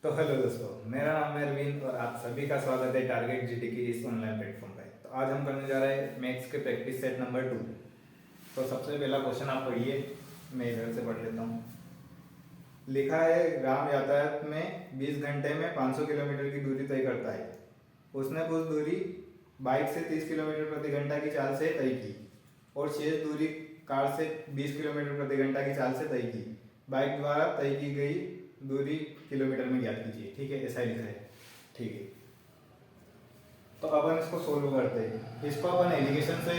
तो हेलो दोस्तों, मेरा नाम है अरविंद और आप सभी का स्वागत है टारगेट जीटी की इस ऑनलाइन प्लेटफॉर्म पर। तो आज हम करने जा रहे हैं मैथ्स के प्रैक्टिस सेट नंबर 2। तो सबसे पहला क्वेश्चन आप पढ़िए, मैं इधर से पढ़ लेता हूँ। लिखा है ग्राम यातायात में 20 घंटे में 500 किलोमीटर की दूरी तय करता है। उसने कुछ दूरी बाइक से 30 किलोमीटर प्रति घंटा की चाल से तय की और शेष दूरी कार से 20 किलोमीटर प्रति घंटा की चाल से तय की। बाइक द्वारा तय की गई दूरी किलोमीटर में ज्ञात कीजिए। ठीक है, ऐसा ही लिखा है। ठीक है, तो अपन इसको सोल्व करते हैं। इसको अपन एलिगेशन से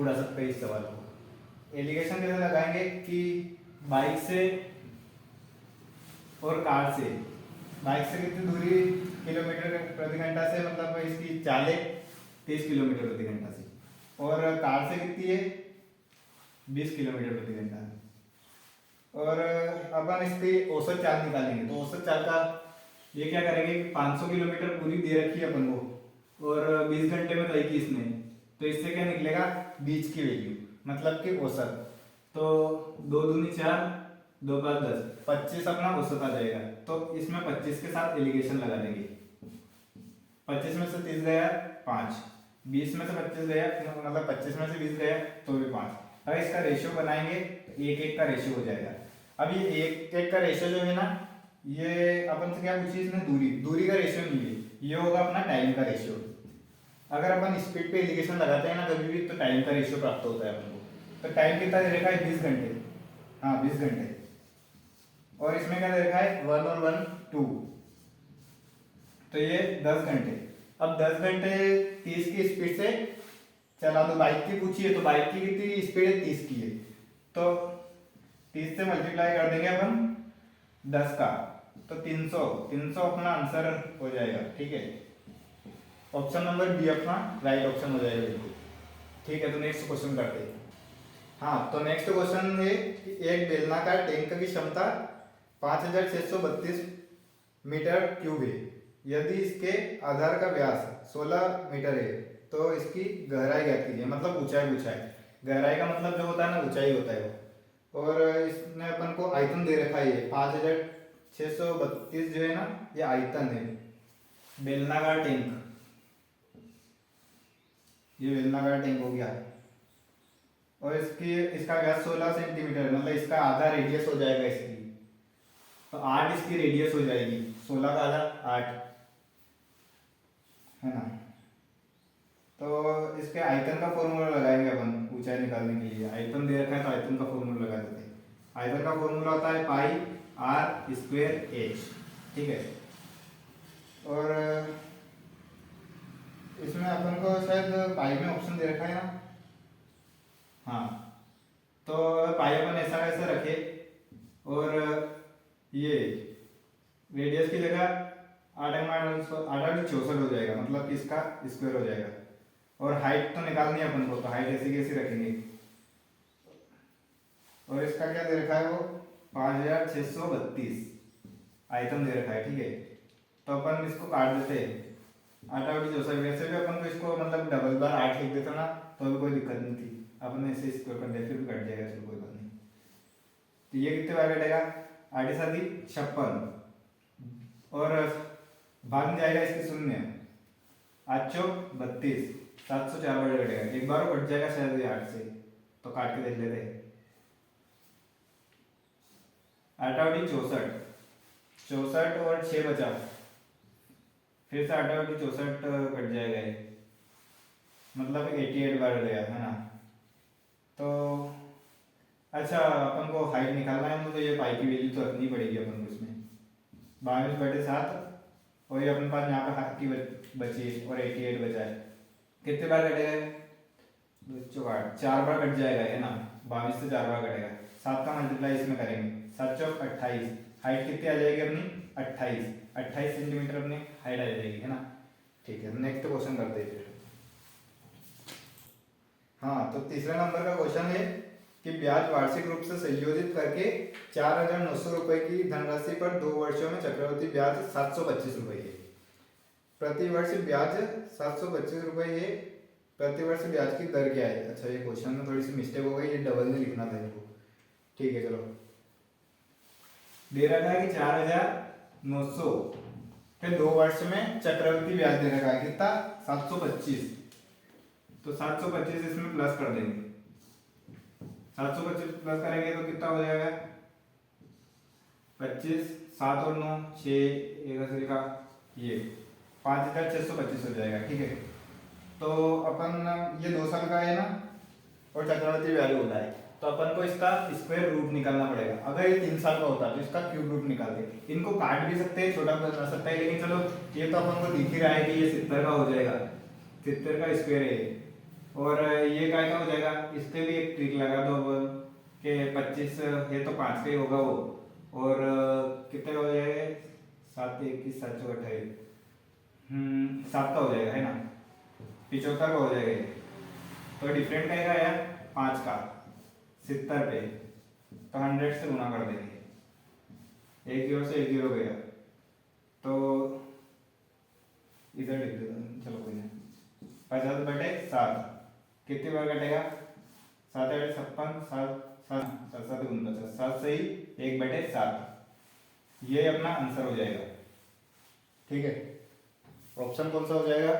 उड़ा सकते हैं इस सवाल को। एलिगेशन कैसे लगाएंगे कि बाइक से और कार से, बाइक से कितनी दूरी किलोमीटर प्रति घंटा से, मतलब इसकी चाल है 30 किलोमीटर प्रति घंटा से, और कार से कितनी है 20 किलोमीटर प्रति घंटा। और अपन इसकी औसत चाल निकालेंगे। तो औसत चाल का ये क्या करेंगे कि 500 किलोमीटर पूरी दे रखी है अपन को और 20 घंटे में तय की इसने, तो इससे क्या निकलेगा बीच की वैल्यू, मतलब कि औसत। तो 2 दूनी 4, 2 5 10, 25 अपना औसत आ जाएगा। तो इसमें 25 के साथ एलिगेशन लगा देंगे। 25 में से 30 गया 5, 20 में से 25 गया, मतलब 25 में से 20 गया तो भी 5। अगर इसका रेशियो बनाएंगे तो 1:1 का रेशियो हो जाएगा। अब ये 1:1 का रेशियो जो है ना, ये अपन से क्या पूछी इसने, दूरी। दूरी का रेशियो नहीं है, ये होगा अपना टाइम का रेशियो। अगर अपन स्पीड पे एलिगेशन लगाते हैं ना कभी भी, तो टाइम का रेशियो प्राप्त होता है अपन को। तो टाइम कितना दे रखा है 20 घंटे, हाँ 20 घंटे। और इसमें क्या दे रखा है 1 और 1 2, तो ये 10 घंटे। अब 10 घंटे 30 की स्पीड से चला दो। बाइक की पूछी है तो बाइक की कितनी स्पीड है 30 की है, तो 30 से मल्टीप्लाई कर देंगे अपन 10 का, तो 300। 300 अपना आंसर हो जाएगा। ठीक है, ऑप्शन नंबर बी अपना राइट ऑप्शन हो जाएगा बिल्कुल। ठीक है, तो नेक्स्ट क्वेश्चन करते हैं। हाँ, तो नेक्स्ट क्वेश्चन है कि एक बेलनाकार टैंक की क्षमता 5632 मीटर क्यूब है। यदि इसके आधार का व्यास 16 मीटर है तो इसकी गहराई ज्ञात कीजिए। मतलब ऊंचाई पूछा है। गहराई का मतलब जो होता है ना, ऊंचाई होता है वो। और इसने अपन को आयतन दे रखा है 5632 जो है ना, ये आयतन है। बेलनाकार टैंक, ये बेलनाकार टैंक हो गया। और इसकी इसका व्यास 16 सेंटीमीटर, मतलब इसका आधा रेडियस हो जाएगा इसकी। तो 8 इसकी रेडियस हो जाएगी, 16 का आधा 8 है ना। तो इसके आयतन का फॉर्मूला लगाएंगे अपन ऊंचाई निकालने के लिए। आयतन दे रखा है तो आयतन का फॉर्मूला लगा देते हैं। आयतन का फॉर्मूला होता है पाई आर स्क्वायर एच। ठीक है, और इसमें अपन को शायद पाई में ऑप्शन दे रखा है ना, हाँ। तो पाई अपन ऐसा कैसे रखे, और ये रेडियस की जगह 8 8 64 हो जाएगा, मतलब कि इसका स्क्वायर हो जाएगा। और हाइट तो निकालनी है अपन को, तो हाइट ऐसी कैसी रखेंगे। और इसका क्या दे रखा है वो 5632 आयतन दे रखा है। ठीक है, तो अपन इसको काट देते हैं। 8 8 64, वैसे भी अपन को इसको मतलब डबल बार 8 लिख देता ना तो भी कोई दिक्कत नहीं थी। अपन ऐसे स्क्वायर कर दे, फिर भी कट जाएगा, इसको कोई बात नहीं। तो ये कितने बार कटेगा 8 7 56, और भाग में जाएगा इसके 0, 8 चौक 32, 704 बार कटेगा। एक बार वो कट जाएगा शायद ये 8 से, तो काट के देख लेते हैं। 8 8 64, 64 और 6 बचा, फिर से 8 8 64 कट जाएगा ये, मतलब 88 बार गया है ना। तो अच्छा, अपन को हाइट निकालना है तो ये पाई की वैल्यू तो रखनी पड़ेगी अपन को इसमें। 22/7, और ये अपने पास यहाँ पे हाथ की बची है और 88 बचा है। कितने बार कटेगा 4 बार कट जाएगा है ना। 22 से 4 बार कटेगा। 7 का मल्टीप्लाई इसमें करेंगे, 7 चौक 28। हाइट कितनी आ जाएगी अपनी 28 सेंटीमीटर अपनी हाइट आ जाएगी है ना। ठीक है, नेक्स्ट क्वेश्चन करते हैं फिर। हाँ, तो तीसरे नंबर का क्वेश्चन है कि ब्याज वार्षिक रूप से संयोजित करके 4900 रुपए की धनराशि पर 2 वर्षों में चक्रवृद्धि ब्याज 725 रुपए है। प्रति वर्ष ब्याज 725 रुपए है। प्रति वर्ष ब्याज की दर क्या है। अच्छा, ये क्वेश्चन में थोड़ी सी मिस्टेक हो गई, ये डबल में लिखना था इनको। ठीक है, चलो। दे रखा है कि 4000 900, फिर 2 वर्ष में चक्रवृद्धि ब्याज दे रखा है कितना 725, तो 725 इसमें प्लस कर देंगे, 725 प्लस करेंगे तो कितना हो जाएगा 25, 7 और 9 6 एक का ये 5625 हो जाएगा। ठीक है, तो अपन ये 2 साल का है ना और चक्रवृद्धि ब्याज होता है, तो अपन को इसका स्क्वायर रूट निकालना पड़ेगा। अगर ये 3 साल का होता तो इसका क्यूब रूट निकाल दे। इनको काट भी सकते हैं, छोटा बना सकता है, लेकिन चलो ये तो अपन को दिख ही रहा है कि ये 70 का हो जाएगा, 70 का स्क्वायर है ये। और ये काय का हो जाएगा, इस पे भी एक ट्रिक लगा दो अपन के 25 है तो 5 का ही होगा वो, और कितने का हो जाएगा 7 21 7 चौक 28 7 का हो जाएगा है ना, 75 का हो जाएगा ये। तो डिफरेंट क्या है 5 का 70 पे, तो 100 से गुना कर देंगे, 1 0 से 1 0 गया, तो इधर लिख देता हूँ, चलो कोई नहीं, 50/7 कितनी बार कटेगा 7 8 56 7 7 7 49 7 सही 1/7, ये अपना आंसर हो जाएगा। ठीक है, ऑप्शन कौन सा हो जाएगा,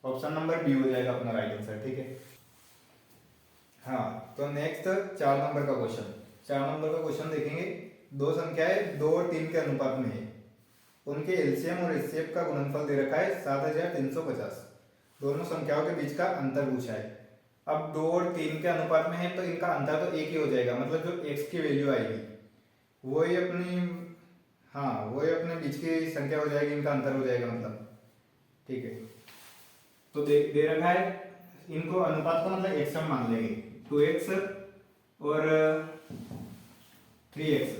ऑप्शन नंबर बी हो जाएगा अपना राइट आंसर। ठीक है, हाँ तो नेक्स्ट 4 नंबर का क्वेश्चन, 4 नंबर का क्वेश्चन देखेंगे। दो संख्याएं 2 और 3 के अनुपात में है, उनके एलसीएम और एचसीएफ का गुणनफल दे रखा है 7350, दोनों संख्याओं के बीच का अंतर पूछा है। अब 2 और 3 के अनुपात में है तो इनका अंतर तो एक ही हो जाएगा, मतलब जो x की वैल्यू आएगी वही अपनी, हाँ वही अपने बीच की संख्या हो जाएगी, इनका अंतर हो जाएगा मतलब। ठीक है, तो दे रखा है, इनको अनुपात को मतलब x में मान लेंगे, 2x और 3x।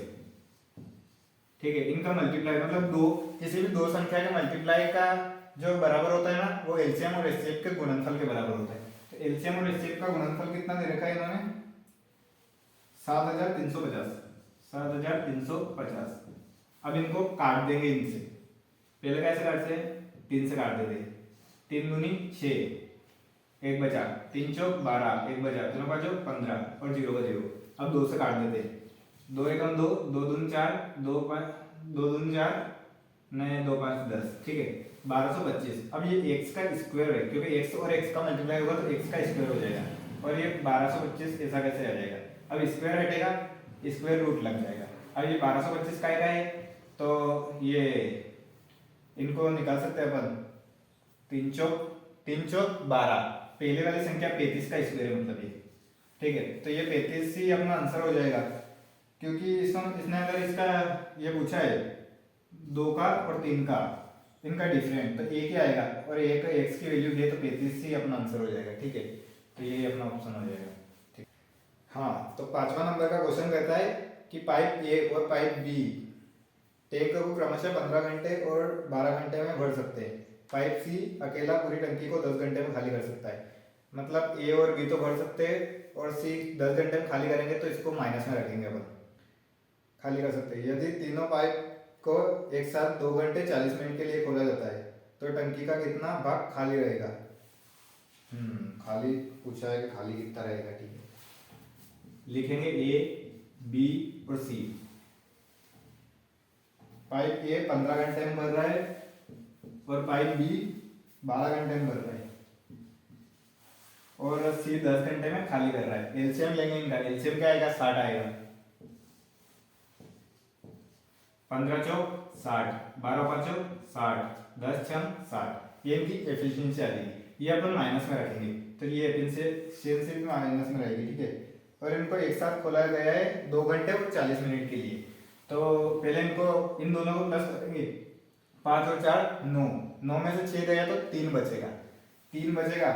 ठीक है, इनका मल्टीप्लाई मतलब दो किसी भी दो संख्या के मल्टीप्लाई का जो बराबर होता है ना वो एलसीएम और एचसीएफ के गुणनफल के बराबर होता है। तो एलसीएम और एचसीएफ का गुणनफल कितना दे रखा है इन्होंने 7350, 7350। अब इनको काट देंगे इनसे, पहले कैसे काटते हैं 3 से काट देते हैं, 3 दूनी 6 1 बचा, 3 चौक 12 1 बचा, 3 5 15 और 0 का 0। अब 2 से काट देते हैं, 2 एकम 2 2 दूनी 4 2 5 2 दूनी 4 नहीं 2 5 10। ठीक है, 1225। अब ये x का स्क्वायर है, क्योंकि x और x का मल्टीप्लाई होगा तो x का स्क्वायर हो जाएगा, और ये 1225 ऐसा कैसे आ जाएगा। अब स्क्वायर हटेगा, स्क्वायर रूट लग जाएगा। अब ये 1225 का है, तो ये इनको निकाल सकते हैं अपन, 3 चौक 12, पहले वाली संख्या 35 का स्क्वायर है मतलब ये। ठीक है, तो ये 35 ही अपना आंसर हो जाएगा, क्योंकि इसने अगर इसका ये पूछा है 2 का और 3 का इनका डिफरेंट, तो एक ही आएगा, और एक x की वैल्यू दे तो 35 ही अपना आंसर हो जाएगा। ठीक है, तो ये अपना ऑप्शन हो जाएगा। ठीक, हाँ तो 5वां नंबर का क्वेश्चन कहता है कि पाइप ए और पाइप बी टैंक को क्रमशः 15 घंटे और 12 घंटे में भर सकते हैं। पाइप सी अकेला पूरी टंकी को 10 घंटे में खाली कर सकता है। मतलब ए और बी तो भर सकते हैं, और सी 10 घंटे में खाली करेंगे, तो इसको माइनस में रखेंगे अपन, खाली कर सकते हैं। यदि तीनों पाइप को एक साथ 2 घंटे 40 मिनट के लिए खोला जाता है तो टंकी का कितना भाग खाली रहेगा। खाली पूछा है कि खाली कितना रहेगा। ठीक है, लिखेंगे ए बी और सी। पाइप ए 15 घंटे में भर रहा है और पाइप बी 12 घंटे में भर रहा है, और सी 10 घंटे में खाली कर रहा है। एलसीएम लेंगे इनका, एलसीएम क्या आएगा 60 आएगा, 15 चौक 60 12 5 60 10 6 60, ये इनकी एफिशिएंसी आ जाएगी। ये अपन माइनस में रखेंगे, तो ये एफिशिएंसी भी माइनस में रहेगी। ठीक है, और इनको एक साथ खोला गया है 2 घंटे और 40 मिनट के लिए। तो पहले इनको इन दोनों को प्लस करेंगे, 5 और 4 9, 9 में से 6 गया तो 3 बचेगा, 3 बचेगा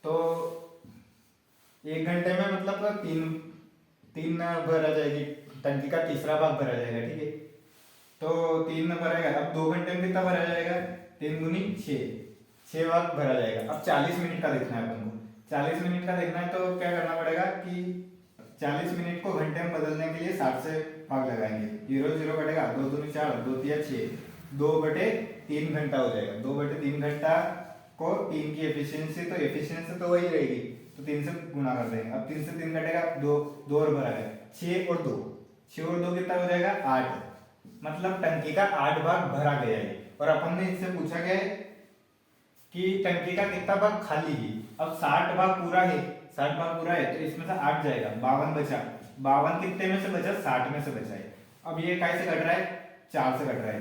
तो 1 घंटे में मतलब 3 भरा जाएगी, टंकी का तीसरा भाग भरा जाएगा। ठीक है, तो 3 भरेगा। अब 2 घंटे में कितना भरा जाएगा, 3 दूनी 6 भाग भरा जाएगा। अब 40 मिनट का देखना है अपन को, 40 मिनट का देखना है तो क्या करना पड़ेगा कि 40 मिनट को घंटे में बदलने के लिए 60 से भाग लगाएंगे, 0 0 कटेगा, 2 दूनी 4 2 3 6, 2/3 घंटा हो जाएगा। 2/3 घंटा को 3 की एफिशिएंसी, तो एफिशिएंसी तो वही रहेगी, तो 3 से गुना कर देंगे। अब 3 से 3 कटेगा, 2 और भरा है, 6 और 2 कितना हो जाएगा 8, मतलब टंकी का 8 भाग भरा गया है, और अपन ने इससे पूछा गया है कि टंकी का कितना भाग खाली है। अब 60 भाग पूरा है, 60 भाग पूरा है तो इसमें से 8 जाएगा, 52 बचा। 52 कितने में से बचा? 60 में से बचा है। अब ये कैसे घट रहा है? 4 से घट रहा है।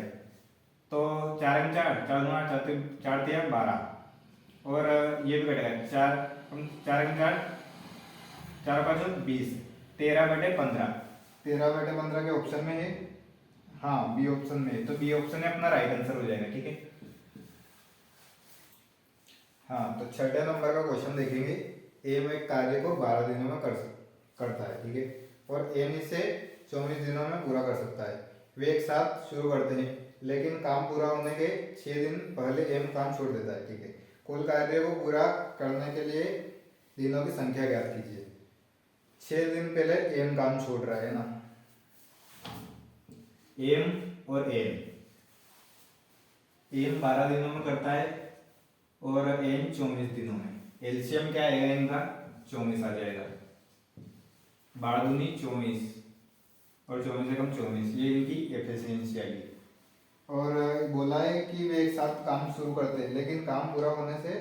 तो 4 में 4, 4 दूना 4, 4 दिया 12, और ये भी घटेगा 4, 4 में 4, 4 5 20, 13/15, 13/15 के ऑप्शन में है। हाँ बी ऑप्शन में है, तो बी ऑप्शन है अपना राइट आंसर हो जाएगा। ठीक है। हाँ तो छठे नंबर का क्वेश्चन देखेंगे। एम एक कार्य को 12 दिनों में करता है, ठीक है, और एम इसे 24 दिनों में पूरा कर सकता है। वे एक साथ शुरू करते हैं, लेकिन काम पूरा होने के 6 दिन पहले एम काम छोड़ देता है, ठीक है। कुल कार्य को पूरा करने के लिए दिनों की संख्या ज्ञात कीजिए। 6 दिन पहले एम काम छोड़ रहा है ना, एम और एम 12 दिनों में करता है और एम 24 दिनों में। एलसीएम क्या आएगा इनका? 24 आ जाएगा। 12 दूनी 24 और 24 से कम 24, ये इनकी एफिशिएंसी आएगी। और बोला है कि वे एक साथ काम शुरू करते हैं, लेकिन काम पूरा होने से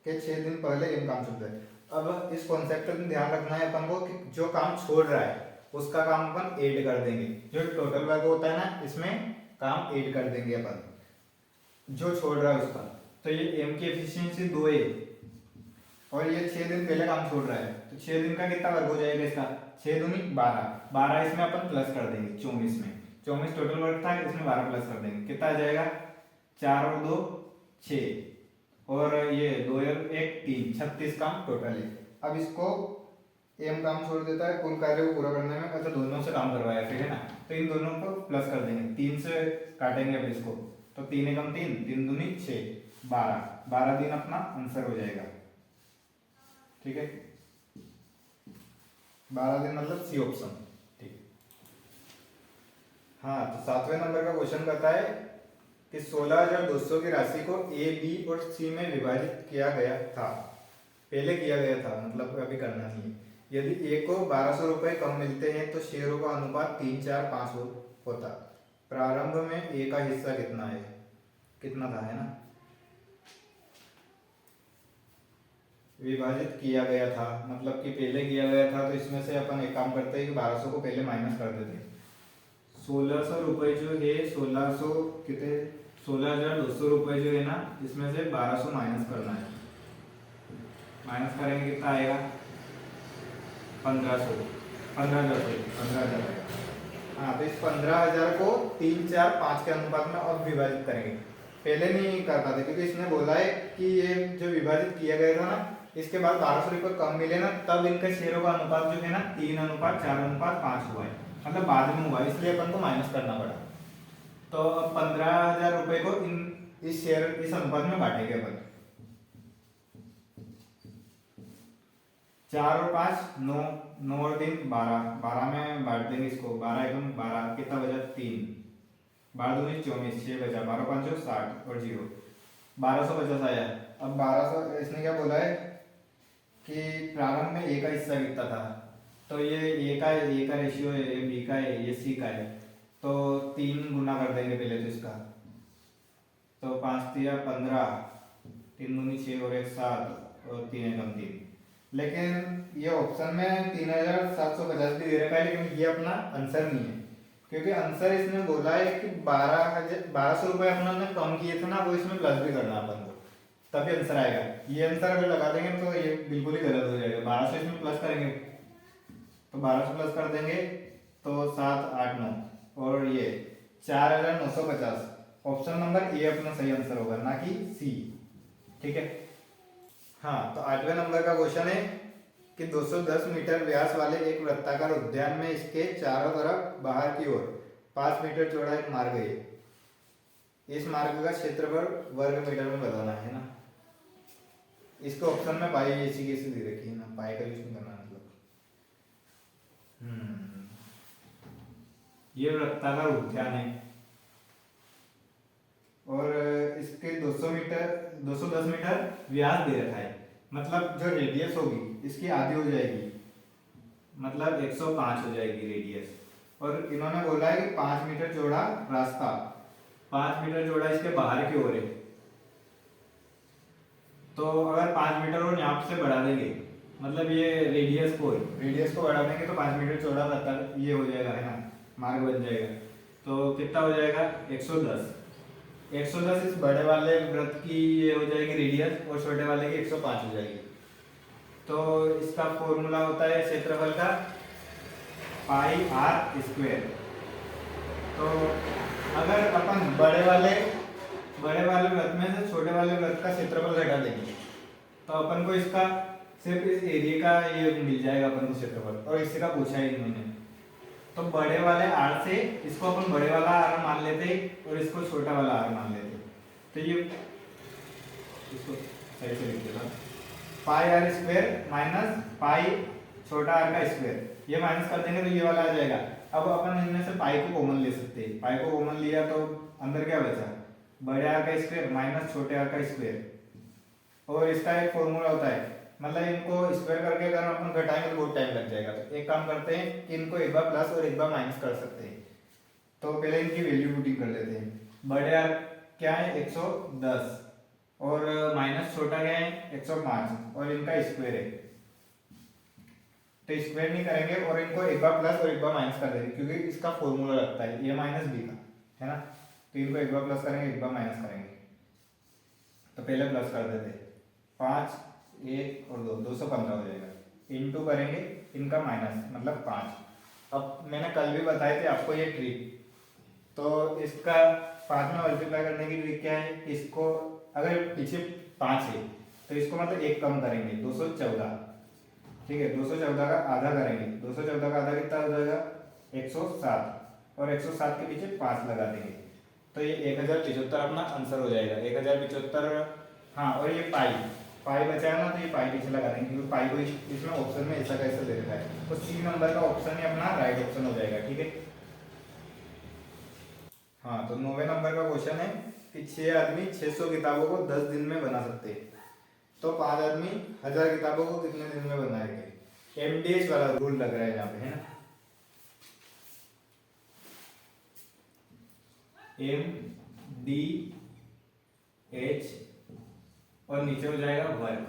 के 6 दिन पहले एम काम छोड़ता है। अब इस कॉन्सेप्ट में ध्यान रखना है अपन को कि जो काम छोड़ रहा है उसका काम अपन ऐड कर देंगे। जो टोटल वर्क होता है ना, इसमें काम ऐड कर देंगे अपन जो छोड़ रहा है उसका। तो ये एम की एफिशिएंसी 2 है और ये 6 दिन पहले काम छोड़ रहा है, तो 6 दिन का कितना वर्क हो जाएगा इसका? 6 दूनी 12, 12 इसमें अपन प्लस कर देंगे 24 में। 24 टोटल वर्क था, इसमें 12 प्लस कर देंगे, कितना आ जाएगा? 4 और 2 6, और ये 2 और 1 3, 36 काम टोटल है। अब इसको एम काम छोड़ देता है कुल कार्य को पूरा करने में, अच्छा दोनों से काम करवाया फिर, है ना, तो इन दोनों को प्लस कर देंगे, 3 से काटेंगे अब इसको, तो 3 एकम 3, 3 दूनी 6, 12, 12 दिन अपना आंसर हो जाएगा। ठीक है, 12 दिन मतलब सी ऑप्शन। ठीक। हाँ तो 7वें नंबर का क्वेश्चन कहता है कि 16,200 की राशि को ए, बी और सी में विभाजित किया गया था। पहले किया गया था, मतलब अभी करना नहीं है। यदि ए को 1200 रुपये कम मिलते हैं तो शेयरों का अनुपात 3, 4, 5 होता। प्रारंभ में ए का हिस्सा कितना है? कितना था, है ना, विभाजित किया गया था मतलब कि पहले किया गया था, तो इसमें से अपन एक काम करते हैं कि 1200 को पहले माइनस कर देते हैं। 1600 रुपये जो है 1600 कितने 16,200 रुपये जो है ना, इसमें से 1200 माइनस करना है। माइनस करेंगे कितना आएगा? 1500, 15,000 आएगा। हाँ तो इस 15,000 को 3, 4, 5 के अनुपात में अब विभाजित करेंगे। पहले नहीं कर पाते क्योंकि इसने बोला है कि ये जो विभाजित किया गया था ना, इसके बाद 1200 रुपये कम मिले ना, तब इनका शेयरों का अनुपात जो है ना 3:4:5 हुआ है, मतलब बाद में हुआ, इसलिए अपन को माइनस करना पड़ा। तो अब 15,000 रुपये को इस शेयर इस अनुपात में बांटेंगे अपन। 4 और 5 9, 9 और 3 12, 12 में बांट देंगे इसको, 12 एकम 12, कितना बचा? 3, 12 दूनी 24, 6 बचा, 12 5 60 और 0, 1250 आया। अब 1200 इसने क्या बोला है कि प्रारंभ में ए का हिस्सा कितना था, तो ये ए का रेशियो है, ये बी का है, ये सी का है, तो 3 गुना कर देंगे पहले तो इसका, तो 5 तिया 15, 3 दूनी 6 और 1 7 और 3 एकम 3। लेकिन ये ऑप्शन में 3,750 भी दे रखा है, लेकिन ये अपना आंसर नहीं है, क्योंकि आंसर इसने बोला है कि 1200 रुपये अपना कम किए थे ना, वो इसमें प्लस भी करना अपन को, तभी आंसर आएगा। ये आंसर अगर लगा देंगे तो ये बिल्कुल ही गलत हो जाएगा। 1200 इसमें प्लस करेंगे तो 1200 प्लस कर देंगे तो 7 8 9, और ये 4,950। ऑप्शन नंबर ए अपना सही आंसर होगा, ना कि सी। ठीक है। हाँ तो 8वें नंबर का क्वेश्चन है कि 210 मीटर व्यास वाले एक वृत्ताकार उद्यान में इसके चारों तरफ बाहर की ओर 5 मीटर चौड़ा एक मार्ग है। इस मार्ग का क्षेत्रफल वर्ग मीटर में बताना है ना। इसके ऑप्शन में पाई ऐसी कैसे दे रखी है ना, पाई का यूज नहीं करना मतलब। ये वृत्ताकार उद्यान है और इसके 210 मीटर व्यास दे रखा है, मतलब जो रेडियस होगी इसकी आधी हो जाएगी, मतलब 105 हो जाएगी रेडियस, और इन्होंने बोला है कि 5 मीटर चौड़ा रास्ता, 5 मीटर चौड़ा इसके बाहर की ओर है। तो अगर 5 मीटर और यहाँ से बढ़ा देंगे, मतलब ये रेडियस को बढ़ा देंगे तो 5 मीटर चौड़ा रास्ता ये हो जाएगा, है ना, मार्ग बन जाएगा। तो कितना हो जाएगा 110। 110 इस बड़े वाले वृत्त की ये हो जाएगी रेडियस, और छोटे वाले की 105 हो जाएगी। तो इसका फॉर्मूला होता है क्षेत्रफल का पाई आर स्क्वायर। तो अगर अपन बड़े वाले वृत्त में से छोटे वाले वृत्त का क्षेत्रफल घटा देंगे तो अपन को इसका सिर्फ इस एरिया का ये मिल जाएगा अपन को क्षेत्रफल, और इसी का पूछा है इन्होंने। तो बड़े वाले आर से इसको अपन बड़े वाला आर मान लेते और इसको छोटा वाला आर मान लेते। तो ये इसको सही से लिख देना, पाई आर स्क्वायर माइनस पाई छोटा आर का स्क्वायर, ये माइनस कर देंगे तो ये वाला आ जाएगा। अब अपन इनमें से पाई को कॉमन ले सकते हैं, पाई को कॉमन लिया तो अंदर क्या बचा, बड़े आर का स्क्वायर माइनस छोटे आर का स्क्वायर। और इसका एक फॉर्मूला होता है, मतलब इनको स्क्वायर करके अगर अपन घटाएंगे तो बहुत टाइम लग जाएगा। तो एक काम करते हैं कि इनको एक बार प्लस और एक बार माइनस कर सकते हैं। तो पहले इनकी वैल्यू पुटिंग कर लेते हैं। बड़े आर क्या है 110, और माइनस छोटा क्या है 105, और इनका स्क्वायर है। तो स्क्वायर नहीं करेंगे और इनको एक बार प्लस और एक बार माइनस कर देंगे, क्योंकि इसका फॉर्मूला लगता है ए माइनस बी का, है ना। तो इनको एक बार प्लस करेंगे एक बार माइनस करेंगे। तो पहले प्लस कर देते, 5 1 और 2 215 हो जाएगा। इनटू करेंगे इनका माइनस मतलब 5। अब मैंने कल भी बताए थे आपको ये ट्रिक। तो इसका 5 में मल्टीप्लाई करने की ट्रिक क्या है, इसको अगर पीछे 5 है तो इसको मतलब 1 कम करेंगे 214, ठीक है। 214 का आधा करेंगे, 214 का आधा कितना हो जाएगा 107, और 107 के पीछे 5 लगा देंगे तो ये 1075 अपना आंसर हो जाएगा। 1075, हाँ। और ये पाई बचा है ना, तो ये पाई पीछे लगा देंगे, क्योंकि पाई को इसमें ऑप्शन में ऐसा कैसे दे रखा है। तो सी नंबर का ऑप्शन ही अपना राइट ऑप्शन हो जाएगा, ठीक है। हाँ, तो 9वें नंबर का क्वेश्चन है कि 6 आदमी 600 किताबों को 10 दिन में बना सकते हैं, तो 5 आदमी 1000 किताबों को कितने दिन में बनाएंगे। एमडीएच वाला रूल लग रहा है यहाँ पे, है ना। एम डी एच और नीचे हो जाएगा वर्ग।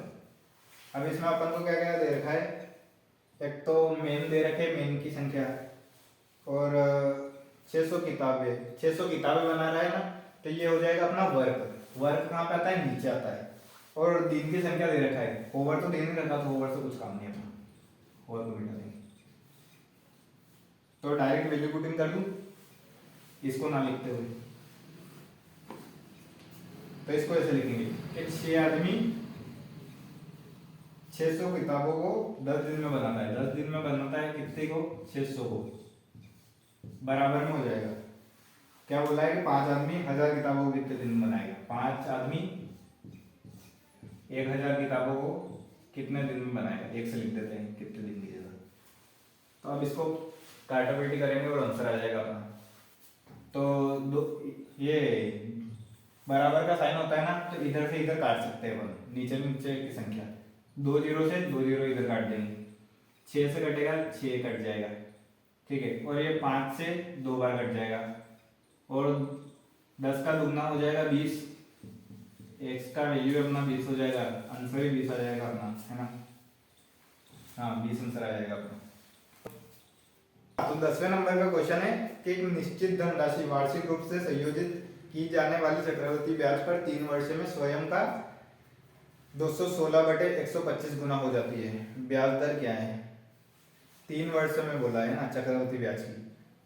अब इसमें अपन को क्या क्या दे रखा है, एक तो मेन दे रखे, मेन की संख्या, और 600 किताबें बना रहा है ना, तो ये हो जाएगा अपना वर्ग कहाँ पे आता है, नीचे आता है। और दिन की संख्या दे रखा है, ओवर तो दे नहीं रखा, तो ओवर से कुछ काम नहीं अपना, ओवर को मिटा देंगे। तो डायरेक्ट वैल्यू पुटिंग कर दूं, इसको ना लिखते हुए। तो इसको ऐसे लिखेंगे कि 6 आदमी 600 किताबों को 10 दिन में बनाता है। 10 दिन में बनाता है कितने को, 600 को, बराबर में हो जाएगा। क्या बोला है कि 5 आदमी 1000 किताबों को कितने दिन में बनाएगा। 5 आदमी 1000 किताबों को कितने दिन में बनाएगा, एक से लिख देते हैं कितने दिन की जगह। तो अब इसको काटाकाटी करेंगे और आंसर आ जाएगा अपना। तो ये बराबर का साइन होता है ना, तो इधर से इधर काट सकते हैं अपन, नीचे की संख्या 2 0 से 2 0 इधर काट देंगे, 6 से कटेगा 6 कट जाएगा, ठीक है। और ये 5 से 2 बार कट जाएगा, और 10 का दुगना हो जाएगा 20, x का वैल्यू अपना 20 हो जाएगा, आंसर ही 20 आ जाएगा अपना, है ना। हाँ, 20 आंसर आ जाएगा अपना। तो 10वें नंबर का क्वेश्चन है कि एक निश्चित धनराशि वार्षिक रूप से संयोजित की जाने वाली चक्रवृद्धि ब्याज पर 3 वर्ष में स्वयं का 216/125 गुना हो जाती है। ब्याज दर क्या है, 3 वर्ष में बोला है ना चक्रवृद्धि ब्याज की,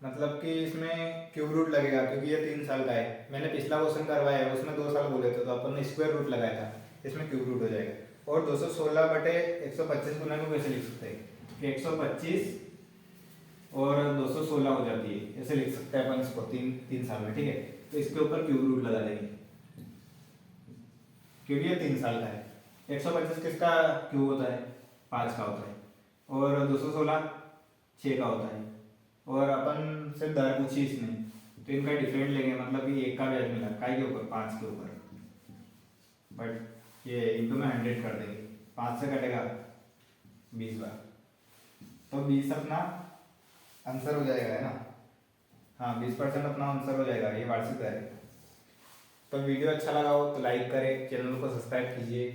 मतलब कि इसमें क्यूब रूट लगेगा, क्योंकि ये 3 साल का है। मैंने पिछला क्वेश्चन करवाया है, उसमें 2 साल बोले थे, तो अपन ने स्क्वायर रूट लगाया था, इसमें क्यूब रूट हो जाएगा। और 216/125 गुना को कैसे लिख सकते हैं कि 125 और 216 हो जाती है, ऐसे लिख सकते हैं अपन इसको 3 साल में, ठीक है। तो इसके ऊपर क्यूब रूट लगा देंगे, क्योंकि ये 3 साल का है। 125 किसका क्यूब होता है, 5 का होता है, और 216 6 का होता है। और अपन से दर पूछी इसने, तो इनका डिफरेंट लेंगे, मतलब कि 1 का ब्याज मिला काय के ऊपर, 5 के ऊपर, बट ये इनटू में 100 कर देंगे, 5 से कटेगा 20 बार, तो 20 अपना आंसर हो जाएगा, है ना। हाँ 20% अपना आंसर हो जाएगा, ये वार्षिक दर है। तो वीडियो अच्छा लगा हो तो लाइक करें, चैनल को सब्सक्राइब कीजिए।